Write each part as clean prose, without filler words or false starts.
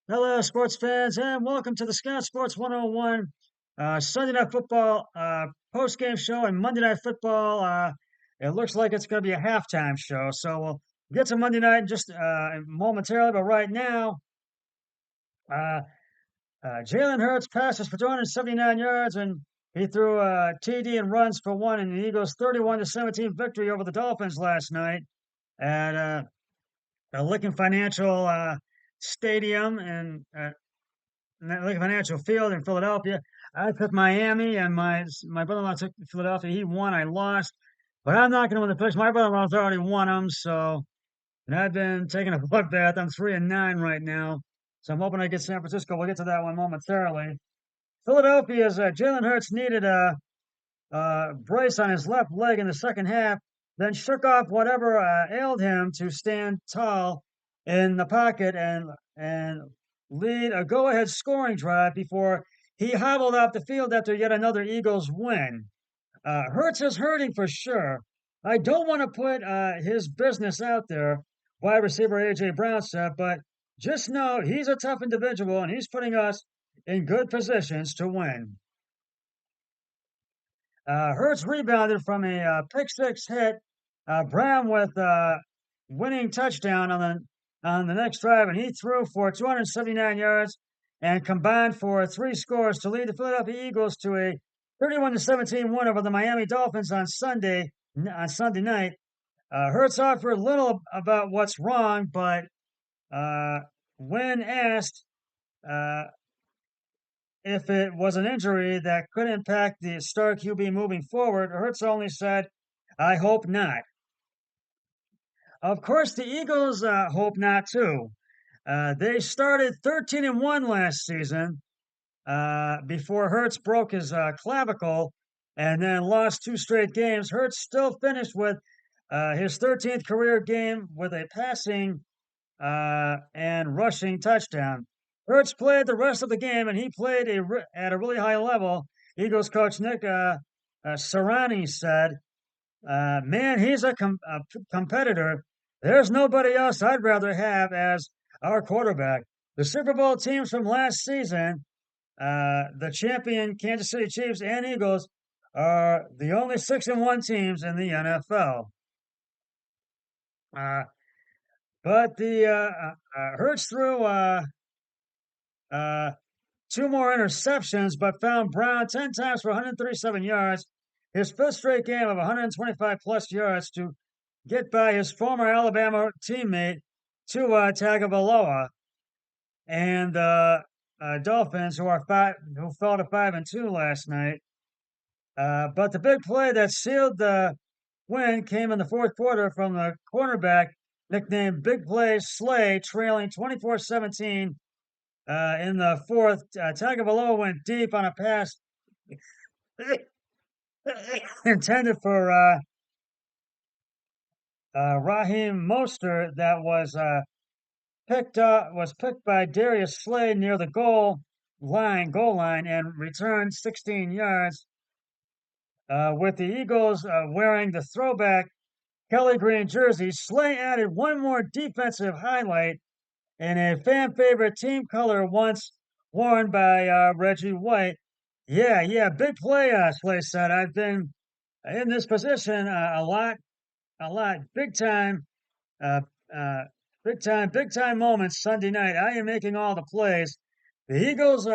Hello, sports fans, and welcome to the Scout Sports 101 Sunday Night Football post-game show and Monday Night Football. It looks like it's going to be a halftime show, so we'll get to Monday night just momentarily. But right now, uh, Jalen Hurts passes for 279 yards, and he threw a TD and runs for one in the Eagles' 31-17 victory over the Dolphins last night at the Lincoln Financial Stadium in Lincoln Financial Field in Philadelphia. I took Miami, and my brother-in-law took Philadelphia. He won, I lost, but I'm not going to win the picks. My brother-in-law's already won them, so and I've been taking a bloodbath. I'm 3-9 right now, so I'm hoping I get San Francisco. We'll get to that one momentarily. Philadelphia's Jalen Hurts needed a brace on his left leg in the second half, then shook off whatever ailed him to stand tall in the pocket and lead a go-ahead scoring drive before he hobbled off the field after yet another Eagles win. Hurts is hurting for sure. I don't want to put his business out there, wide receiver A.J. Brown said, but just know he's a tough individual and he's putting us in good positions to win. Hurts rebounded from a pick six hit. Brown with winning touchdown on the next drive, and he threw for 279 yards and combined for three scores to lead the Philadelphia Eagles to a 31-17 win over the Miami Dolphins on Sunday night. Hurts offered little about what's wrong, but uh, when asked uh, if it was an injury that could impact the star QB moving forward, Hurts only said, I hope not. Of course, the Eagles hope not too. They started 13-1 last season before Hurts broke his clavicle and then lost two straight games. Hurts still finished with his 13th career game with a passing and rushing touchdown. Hurts played the rest of the game, and he played at a really high level. Eagles coach Nick Sirianni said, "Man, he's a competitor. There's nobody else I'd rather have as our quarterback." The Super Bowl teams from last season, the champion Kansas City Chiefs and Eagles, are the only 6-1 teams in the NFL. Uh, but the Hurts threw uh, two more interceptions, but found Brown 10 times for 137 yards, his fifth straight game of 125 plus yards to get by his former Alabama teammate Tua Tagovailoa and the Dolphins, who fell to 5-2 last night. But the big play that sealed the win came in the fourth quarter from the cornerback nicknamed Big Play Slay, trailing 24-17 in the fourth. Tagovailoa went deep on a pass intended for Raheem Mostert that was picked by Darius Slay near the goal line, and returned 16 yards. With the Eagles wearing the throwback Kelly Green jersey, Slay added one more defensive highlight in a fan favorite team color once worn by Reggie White. Yeah, big play, Slay said. I've been in this position a lot, uh, uh, big time moments Sunday night. I am making all the plays. The Eagles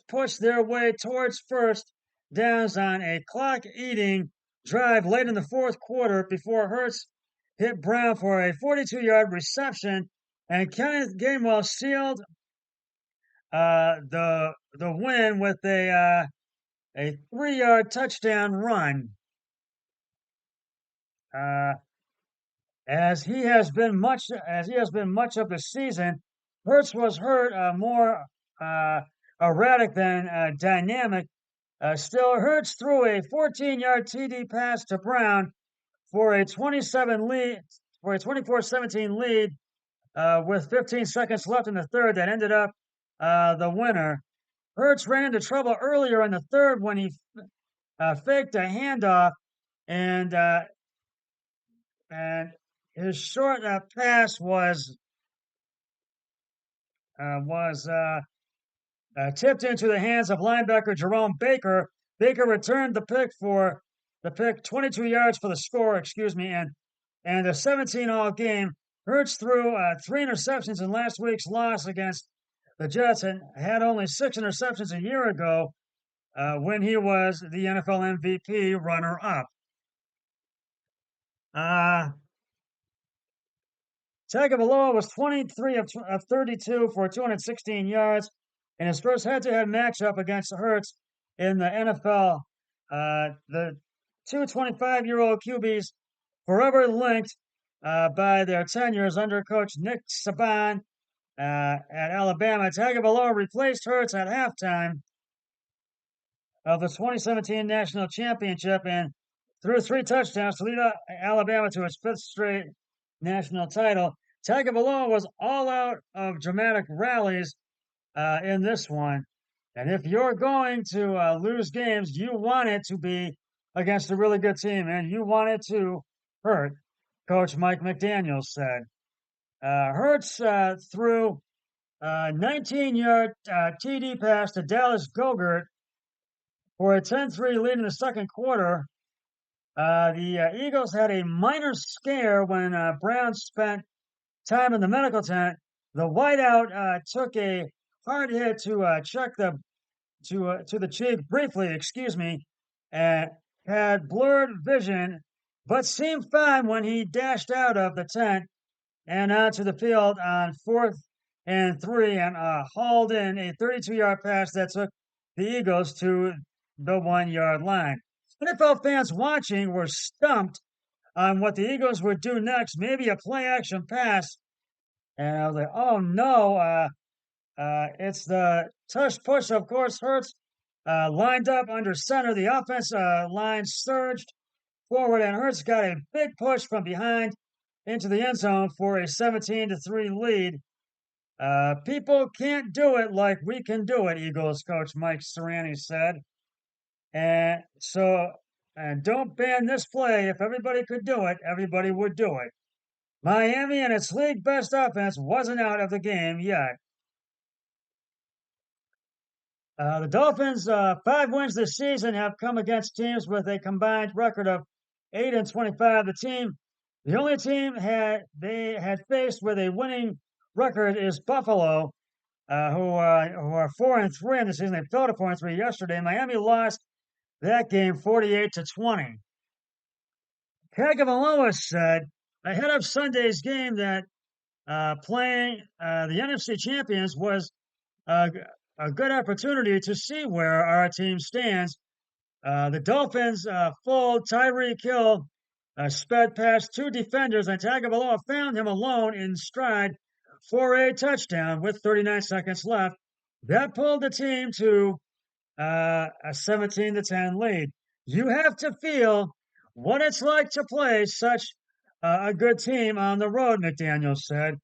pushed their way towards first downs on a clock eating drive late in the fourth quarter before Hurts hit Brown for a 42-yard reception, and Kenneth Gainwell sealed the win with a 3-yard touchdown run. Uh, as he has been much of the season, Hurts was hurt more uh, erratic than dynamic. Still, Hurts threw a 14-yard TD pass to Brown for a 24-17 lead with 15 seconds left in the third that ended up the winner. Hurts ran into trouble earlier in the third when he faked a handoff and uh, and his short pass was was tipped into the hands of linebacker Jerome Baker. Baker returned the pick 22 yards for the score, excuse me, and a 17-all game. Hurts threw 3 interceptions in last week's loss against the Jets and had only 6 interceptions a year ago when he was the NFL MVP runner-up. Tagovailoa was 23 of 32 for 216 yards in his first head-to-head matchup against Hurts in the NFL. The two 25-year-old QBs forever linked by their tenures under coach Nick Saban at Alabama. Tagovailoa replaced Hurts at halftime of the 2017 National Championship and threw 3 touchdowns to lead Alabama to its 5th straight national title. Tagovailoa was all out of dramatic rallies in this one. And if you're going to lose games, you want it to be against a really good team, and you want it to hurt, Coach Mike McDaniel said. Hurts threw a 19-yard TD pass to Dallas Goedert for a 10-3 lead in the second quarter. The Eagles had a minor scare when Brown spent time in the medical tent. The wideout took a hard hit to check the to the cheek briefly, excuse me, and had blurred vision, but seemed fine when he dashed out of the tent and onto the field on 4th and 3 and hauled in a 32-yard pass that took the Eagles to the 1-yard line. NFL fans watching were stumped on what the Eagles would do next, maybe a play action pass. And I was like, oh no, it's the tush push, of course, Hurts lined up under center. The offense line surged forward, and Hurts got a big push from behind into the end zone for a 17-3 lead. People can't do it like we can do it, Eagles coach Mike Sirianni said. And don't ban this play. If everybody could do it, everybody would do it. Miami and its league best offense wasn't out of the game yet. The Dolphins' 5 wins this season have come against teams with a combined record of 8-25. The only team they had faced with a winning record is Buffalo, who are 4-3 in the season. They fell to 4-3 yesterday. Miami lost that game 48-20. Tagovailoa said ahead of Sunday's game that playing the NFC champions was a good opportunity to see where our team stands. The Dolphins' full Tyreek Hill sped past 2 defenders, and Tagovailoa found him alone in stride for a touchdown with 39 seconds left. That pulled the team to a 17-10 lead. You have to feel what it's like to play such a good team on the road, McDaniel said.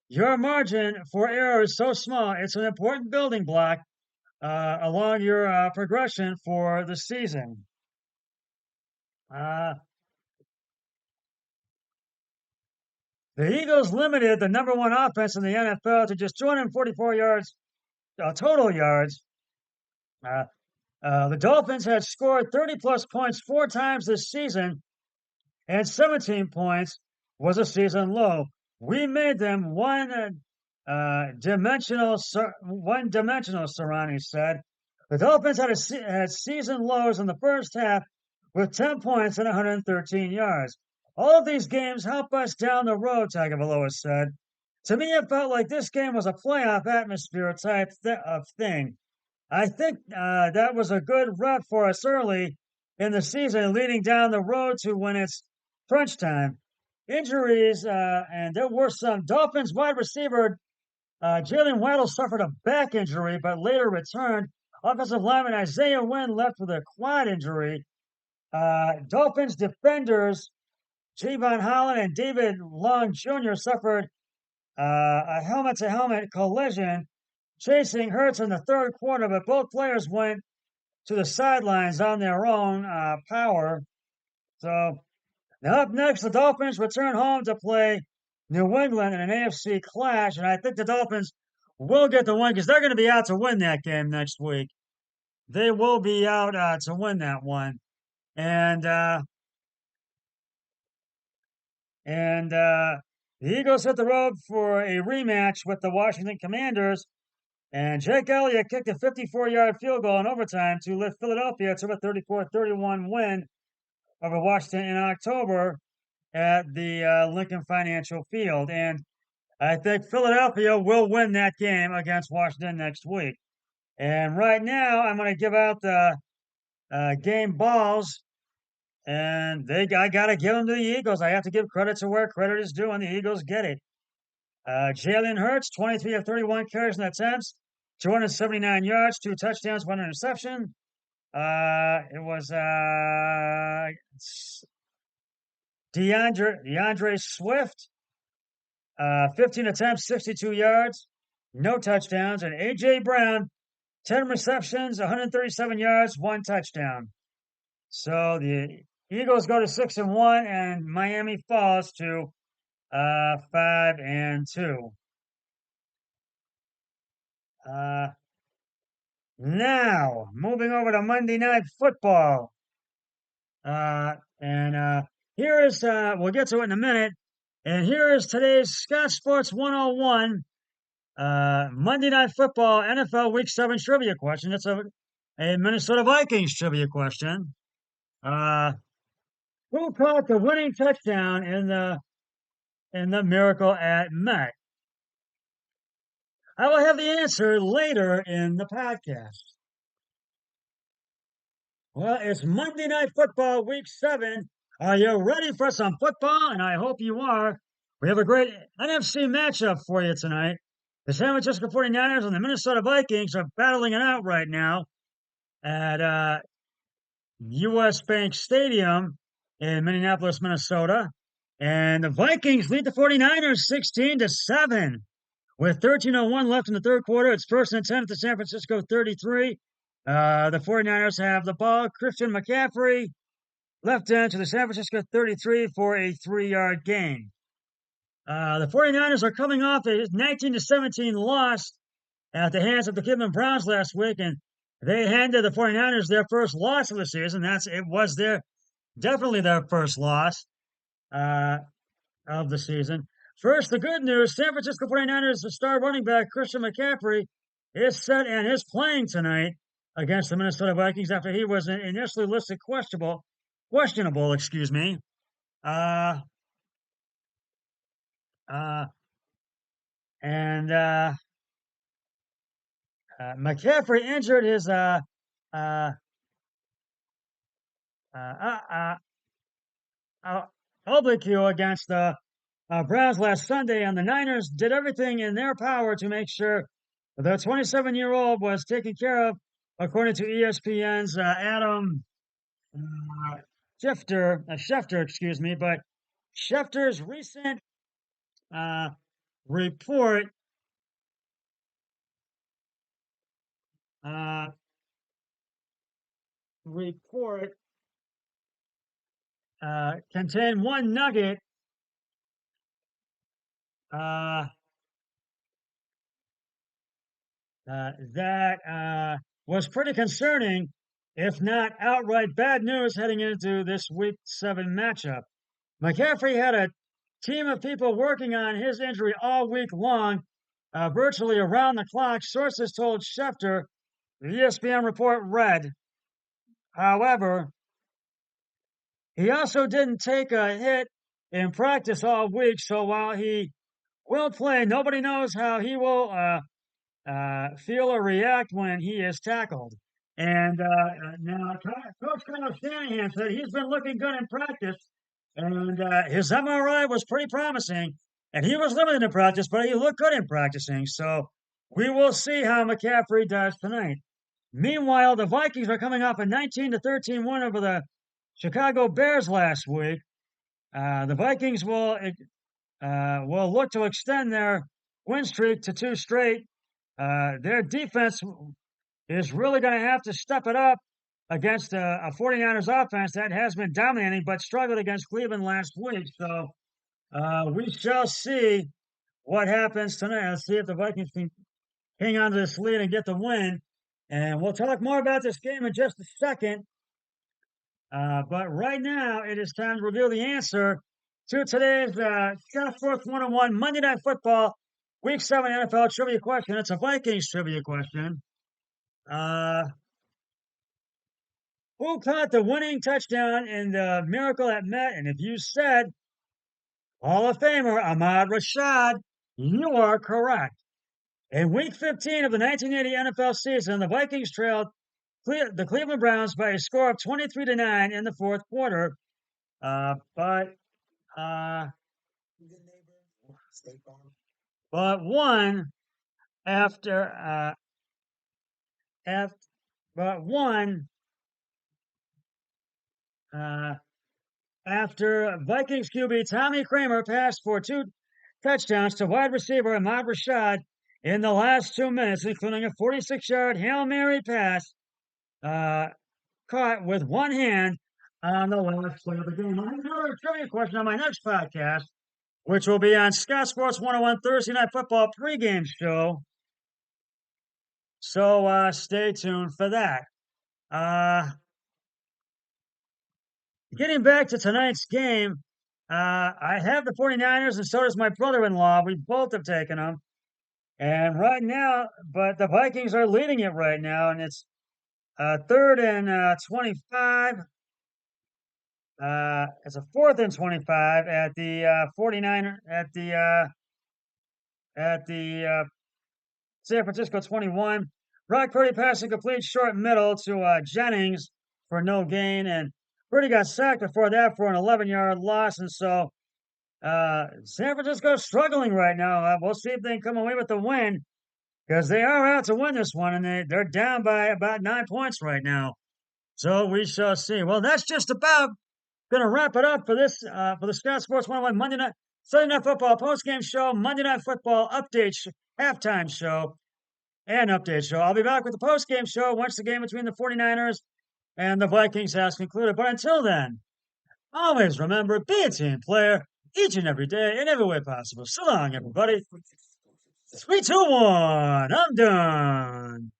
Your margin for error is so small, it's an important building block along your progression for the season. The Eagles limited the number 1 offense in the NFL to just 244 yards, total yards. The Dolphins had scored 30-plus points 4 times this season, and 17 points was a season low. We made them one-dimensional, Sirianni said. The Dolphins had season lows in the first half with 10 points and 113 yards. All of these games help us down the road, Tagovailoa said. To me, it felt like this game was a playoff atmosphere type of thing. I think that was a good rep for us early in the season, leading down the road to when it's crunch time. Injuries, and there were some. Dolphins wide receiver Jalen Waddle suffered a back injury, but later returned. Offensive lineman Isaiah Wynn left with a quad injury. Dolphins defenders Javon Holland and David Long Jr. suffered a helmet-to-helmet collision chasing Hurts in the third quarter, but both players went to the sidelines on their own power. So now up next, the Dolphins return home to play New England in an AFC clash, and I think the Dolphins will get the win because they're going to be out to win that game next week. They will be out to win that one, and uh, and the Eagles hit the road for a rematch with the Washington Commanders. And Jake Elliott kicked a 54-yard field goal in overtime to lift Philadelphia to a 34-31 win over Washington in October at the Lincoln Financial Field. And I think Philadelphia will win that game against Washington next week. And right now, I'm going to give out the game balls, and I got to give them to the Eagles. I have to give credit to where credit is due, and the Eagles get it. Jalen Hurts, 23 of 31 carries and attempts, 279 yards, 2 touchdowns, 1 interception. It was DeAndre Swift, 15 attempts, 62 yards, no touchdowns, and AJ Brown, 10 receptions, 137 yards, 1 touchdown. So the Eagles go to 6-1, and Miami falls to 5-2. Uh, Now moving over to Monday Night Football, and here is we'll get to it in a minute. And here is today's Scott Sports 101 Monday Night Football NFL Week 7 trivia question. It's a Minnesota Vikings trivia question. Uh, who caught the winning touchdown in the Miracle at Met? I will have the answer later in the podcast. Well, it's Monday Night Football Week 7. Are you ready for some football? And I hope you are. We have a great NFC matchup for you tonight. The San Francisco 49ers and the Minnesota Vikings are battling it out right now at US Bank Stadium in Minneapolis, Minnesota. And the Vikings lead the 49ers 16-7 with 13:01 left in the third quarter. It's 1st and 10 at the San Francisco 33. The 49ers have the ball. Christian McCaffrey left end to the San Francisco 33 for a 3-yard gain. The 49ers are coming off a 19-17 loss at the hands of the Cleveland Browns last week, and they handed the 49ers their first loss of the season. It was definitely their first loss of the season. First, the good news: San Francisco 49ers, the star running back Christian McCaffrey, is set and is playing tonight against the Minnesota Vikings after he was initially listed questionable, excuse me. Uh, uh, and McCaffrey injured his uh, uh, uh, oblique against the Browns last Sunday, and the Niners did everything in their power to make sure the 27-year-old was taken care of, according to ESPN's Adam Schefter, excuse me. But Schefter's recent uh, report uh, report contained one nugget uh, that was pretty concerning, if not outright bad news, heading into this Week 7 matchup. McCaffrey had a team of people working on his injury all week long, virtually around the clock. Sources told Schefter. The ESPN report read, however, he also didn't take a hit in practice all week, so while he will play, nobody knows how he will feel or react when he is tackled. And now, Coach Kyle Shanahan said he's been looking good in practice, and his MRI was pretty promising, and he was limited in practice, but he looked good in practicing. So we will see how McCaffrey does tonight. Meanwhile, the Vikings are coming off a 19-13 win over the Chicago Bears last week. The Vikings will look to extend their win streak to 2 straight. Their defense is really going to have to step it up against a 49ers offense that has been dominating but struggled against Cleveland last week. So We shall see what happens tonight. Let's see if the Vikings can hang on to this lead and get the win. And we'll talk more about this game in just a second. But right now, it is time to reveal the answer to today's Scott Sports 101 Monday Night Football Week 7 NFL trivia question. It's a Vikings trivia question. Uh, who caught the winning touchdown in the Miracle at Met? And if you said Hall of Famer Ahmad Rashad, you are correct. In Week 15 of the 1980 NFL season, the Vikings trailed the Cleveland Browns by a score of 23-9 in the fourth quarter. But uh, but won after after but won uh, after Vikings QB Tommy Kramer passed for 2 touchdowns to wide receiver Ahmad Rashad in the last 2 minutes, including a 46-yard Hail Mary pass uh, caught with one hand on the last play of the game. I have another trivia question on my next podcast, which will be on Scott Sports 101 Thursday Night Football pregame show. So stay tuned for that. Getting back to tonight's game, I have the 49ers, and so does my brother-in-law. We both have taken them. And right now, but the Vikings are leading it right now, and it's third and 25. It's a fourth and 25 at the 49er at the San Francisco 21. Brock Purdy passing complete short middle to Jennings for no gain, and Purdy got sacked before that for an 11-yard loss, and so San Francisco's struggling right now. We'll see if they can come away with the win because they are out to win this one, and they're down by about 9 points right now. So we shall see. Well, that's just about going to wrap it up for this for the Scott Sports 101 Monday night Sunday Night Football postgame show, Monday Night Football update halftime show, and update show. I'll be back with the postgame show once the game between the 49ers and the Vikings has concluded. But until then, always remember, be a team player each and every day in every way possible. So long, everybody. 3, 2, 1. I'm done.